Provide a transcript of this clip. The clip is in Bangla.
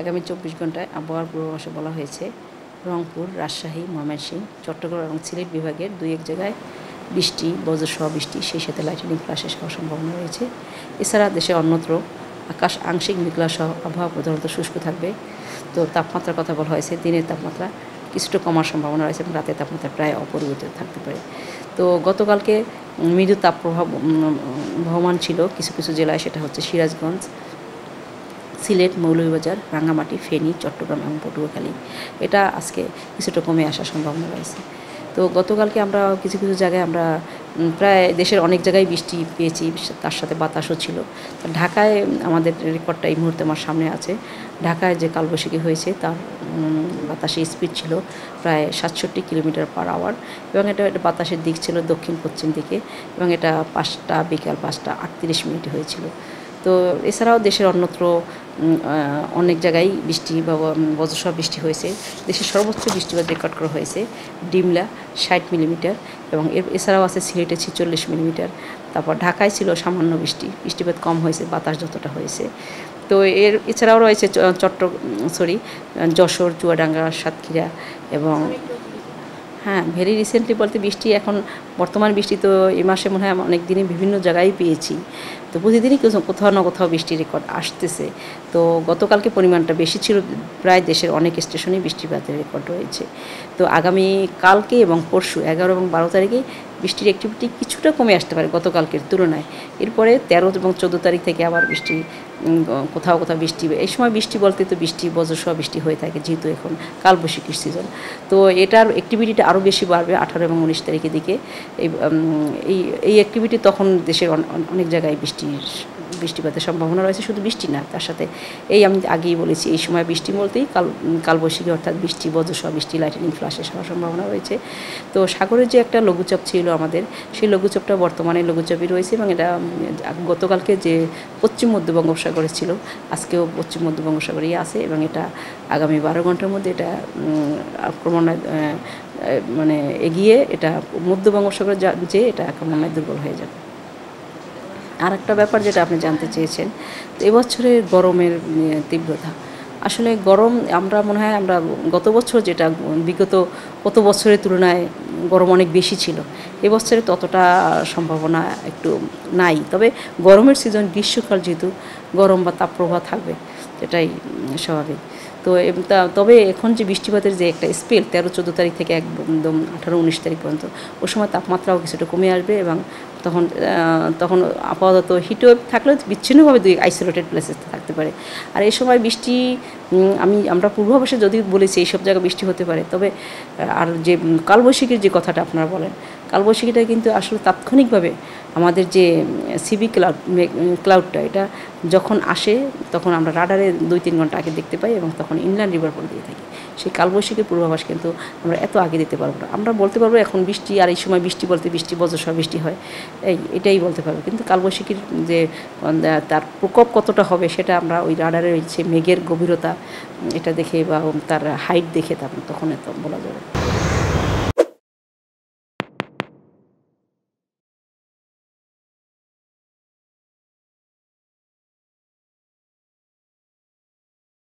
আগামী 24 ঘন্টায় আবহাওয়ার পূর্বাভাসে বলা হয়েছে রংপুর, রাজশাহী, ময়মনসিংহ, চট্টগ্রাম এবং সিলেট বিভাগের 2-1 জায়গায় বৃষ্টি, বজ্রসহ বৃষ্টি, সেই সাথে লাইটেনিং ফ্ল্যাশেস হওয়ার সম্ভাবনা রয়েছে। এছাড়া দেশে অন্যত্র আকাশ আংশিক মেঘলা সহ আবহাওয়া প্রধানত শুষ্ক থাকবে। তো তাপমাত্রার কথা বলা হয়েছে, দিনের তাপমাত্রা কিছুটা কমার সম্ভাবনা রয়েছে এবং রাতের তাপমাত্রা প্রায় অপরিবর্তিত থাকতে পারে। তো গতকালকে মৃদু তাপপ্রবাহ বহমান ছিল কিছু কিছু জেলায়, সেটা হচ্ছে সিরাজগঞ্জ, সিলেট, মৌলভীবাজার, রাঙ্গামাটি, ফেনী, চট্টগ্রাম এবং পটুয়াখালী। এটা আজকে কিছুটা কমে আসার সম্ভাবনা রয়েছে। তো গতকালকে আমরা কিছু কিছু জায়গায় আমরা প্রায় দেশের অনেক জায়গায় বৃষ্টি পেয়েছি, তার সাথে বাতাসও ছিল। ঢাকায় আমাদের রেকর্ডটা এই মুহূর্তে আমার সামনে আছে। ঢাকায় যে কালবৈশাখী হয়েছে তার বাতাসের স্পিড ছিল প্রায় 67 কিলোমিটার/আওয়ার এবং এটা বাতাসের দিক ছিল দক্ষিণ পশ্চিম দিকে এবং এটা বিকাল 5টা 38 মিনিটে হয়েছিল। তো এছাড়াও দেশের অন্যত্র অনেক জায়গায় বৃষ্টি বা বজ্রসহ বৃষ্টি হয়েছে। দেশের সর্বোচ্চ বৃষ্টিপাত রেকর্ড করা হয়েছে ডিমলা 60 মিলিমিটার এবং এছাড়াও আছে সিলেটে 46 মিলিমিটার। তারপর ঢাকায় ছিল সামান্য বৃষ্টিপাত কম হয়েছে, বাতাস যতটা হয়েছে। তো এছাড়াও রয়েছে যশোর, চুয়াডাঙ্গা, সাতক্ষীরা এবং ভেরি রিসেন্টলি বলতে বৃষ্টি এখন বর্তমান বৃষ্টি তো এই মাসে মনে হয় অনেক দিনই বিভিন্ন জায়গায় পেয়েছি। তো প্রতিদিনই কোথাও না কোথাও বৃষ্টির রেকর্ড আসতেছে। তো গতকালকে পরিমাণটা বেশি ছিল, প্রায় দেশের অনেক স্টেশনেই বৃষ্টিপাতের রেকর্ড রয়েছে। তো আগামী কালকে এবং পরশু 11 এবং 12 তারিখে বৃষ্টির অ্যাক্টিভিটি কিছুটা কমে আসতে পারে গতকালকের তুলনায়। এরপরে 13 এবং 14 তারিখ থেকে আবার বৃষ্টি, কোথাও কোথাও বৃষ্টি। এই সময় বৃষ্টি বলতে তো বৃষ্টি বজ্রসহ বৃষ্টি হয়ে থাকে, যেহেতু এখন কালবৈশাখীর সিজন। তো এটার অ্যাক্টিভিটিটা আরও বেশি বাড়বে 18 এবং 19 তারিখের দিকে। এই অ্যাক্টিভিটি তখন দেশের অনেক জায়গায় বৃষ্টিপাতের সম্ভাবনা রয়েছে। শুধু বৃষ্টি না, তার সাথে আমি আগেই বলেছি এই সময় বৃষ্টি বলতেই কালবৈশাখী অর্থাৎ বৃষ্টি, বজ্রসহ বৃষ্টি, লাইটেনিং ফ্ল্যাশেস হওয়ার সম্ভাবনা রয়েছে। তো সাগরের যে একটা লঘুচাপ ছিল আমাদের, সেই লঘুচাপটা বর্তমানে লঘুচাপই রয়েছে এবং এটা গতকালকে যে পশ্চিম মধ্য বঙ্গোপসাগরে ছিল, আজকেও পশ্চিম মধ্য বঙ্গোপসাগরেই আছে এবং এটা আগামী 12 ঘন্টার মধ্যে এটা ক্রমান্বয়ে এগিয়ে এটা মধ্য বঙ্গোপসাগরে যে এটা ক্রমান্বয়ে দুর্বল হয়ে যাবে। আর একটা ব্যাপার যেটা আপনি জানতে চেয়েছেন, এবছরের গরমের তীব্রতা, আসলে গরম আমরা মনে হয় আমরা গত বছর যেটা বিগত কত বছরের তুলনায় গরম অনেক বেশি ছিল, এবছরে ততটা সম্ভাবনা একটু নাই। তবে গরমের সিজন গ্রীষ্মকাল, যেহেতু গরম বা তাপপ্রবাহ থাকবে, এটাই স্বাভাবিক। তো তবে এখন যে বৃষ্টিপাতের যে একটা স্পেল 13-14 তারিখ থেকে একদম 18-19 তারিখ পর্যন্ত, ওই সময় তাপমাত্রাও কিছুটা কমে আসবে এবং তখন আপাতত হিটওয়েভ থাকলেও বিচ্ছিন্নভাবে আইসোলেটেড প্লেসে থাকতে পারে। আর এই সময় বৃষ্টি আমরা পূর্বাভাসে যদি বলেছি এইসব জায়গায় বৃষ্টি হতে পারে, তবে আর যে কালবৈশাখীর যে কথাটা আপনারা বলেন, কালবৈশাখীটা কিন্তু আসলে তাৎক্ষণিকভাবে আমাদের যে সিভি ক্লাউডটা এটা যখন আসে তখন আমরা রাডারে 2-3 ঘন্টা আগে দেখতে পাই এবং তখন ইনল্যান্ড রিভার পর দিয়ে থাকি। সেই কালবৈশাখীর পূর্বাভাস কিন্তু আমরা এত আগে দিতে পারবো না। আমরা বলতে পারবো এখন বৃষ্টি, আর এই সময় বৃষ্টি বলতে বৃষ্টি বজ্রসহ বৃষ্টি হয়, এটাই বলতে পারবো। কিন্তু কালবৈশাখীর যে তার প্রকোপ কতটা হবে সেটা আমরা ওই রাডারে মেঘের গভীরতা এটা দেখে বা তার হাইট দেখে তখন এত বলা যাবে।